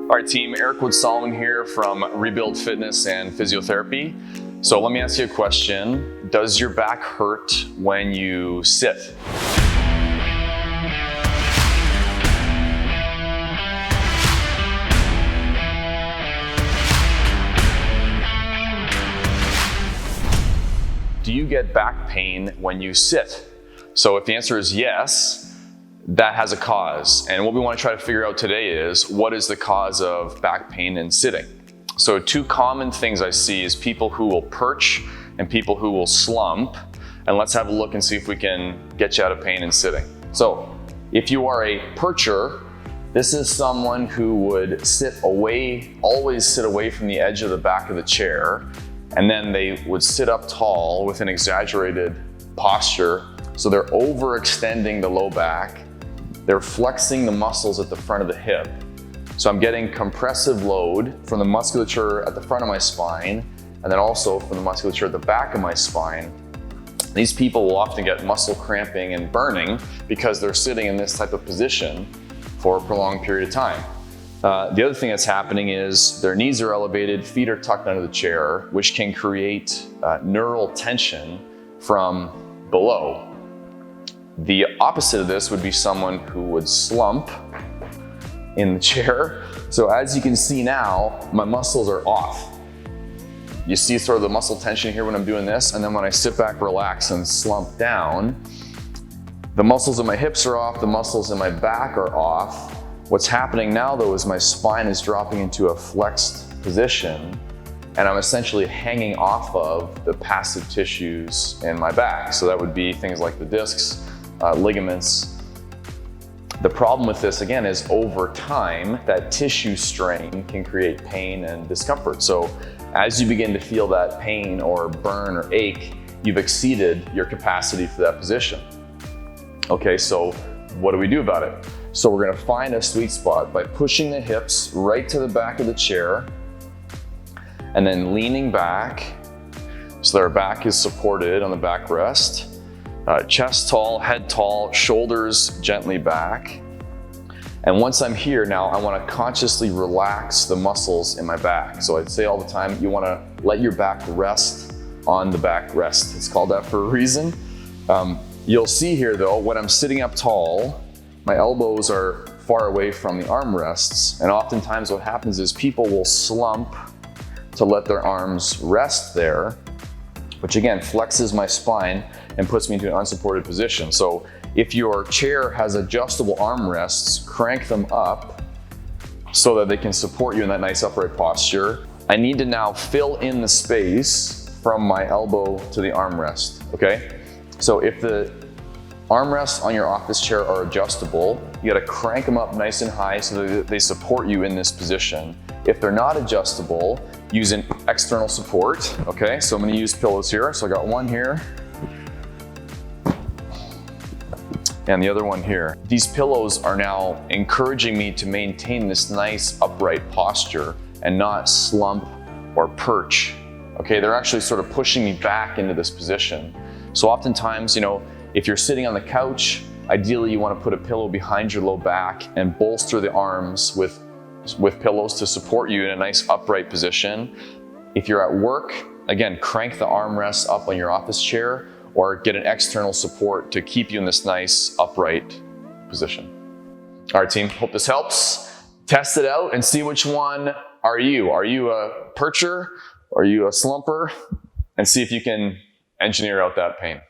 All right, team, Eric Wood-Solomon here from Rebuild Fitness and Physiotherapy. So let me ask you a question. Does your back hurt when you sit? Do you get back pain when you sit? So if the answer is yes, that has a cause. And what we want to try to figure out today is, what is the cause of back pain in sitting? So two common things I see is people who will perch and people who will slump. And let's have a look and see if we can get you out of pain in sitting. So if you are a percher, this is someone who would sit away, always sit away from the edge of the back of the chair. And then they would sit up tall with an exaggerated posture. So they're overextending the low back. They're flexing the muscles at the front of the hip. So I'm getting compressive load from the musculature at the front of my spine, and then also from the musculature at the back of my spine. These people will often get muscle cramping and burning because they're sitting in this type of position for a prolonged period of time. The other thing that's happening is their knees are elevated, feet are tucked under the chair, which can create neural tension from below. The opposite of this would be someone who would slump in the chair. So as you can see now, my muscles are off. You see sort of the muscle tension here when I'm doing this, and then when I sit back, relax, and slump down, the muscles in my hips are off, the muscles in my back are off. What's happening now though is my spine is dropping into a flexed position, and I'm essentially hanging off of the passive tissues in my back. So that would be things like the discs, ligaments. The problem with this again is over time, that tissue strain can create pain and discomfort. So as you begin to feel that pain or burn or ache, you've exceeded your capacity for that position. Okay, so what do we do about it? So we're gonna find a sweet spot by pushing the hips right to the back of the chair and then leaning back so that our back is supported on the backrest. Chest tall, head tall, shoulders gently back. And once I'm here now, I want to consciously relax the muscles in my back. So I'd say all the time, you want to let your back rest on the backrest. It's called that for a reason. You'll see here though, when I'm sitting up tall, my elbows are far away from the armrests. And oftentimes what happens is people will slump to let their arms rest there, which again flexes my spine and puts me into an unsupported position. So if your chair has adjustable armrests, crank them up so that they can support you in that nice upright posture. I need to now fill in the space from my elbow to the armrest, okay? So if the armrests on your office chair are adjustable, you gotta crank them up nice and high so that they support you in this position. If they're not adjustable, use an external support, okay? So I'm gonna use pillows here. So I got one here and the other one here. These pillows are now encouraging me to maintain this nice upright posture and not slump or perch, okay? They're actually sort of pushing me back into this position. So oftentimes, you know, if you're sitting on the couch, ideally you wanna put a pillow behind your low back and bolster the arms with pillows to support you in a nice upright position. If you're at work, again, crank the armrests up on your office chair or get an external support to keep you in this nice upright position. All right, team, hope this helps. Test it out and see which one are you. Are you a percher? Are you a slumper? And see if you can engineer out that pain.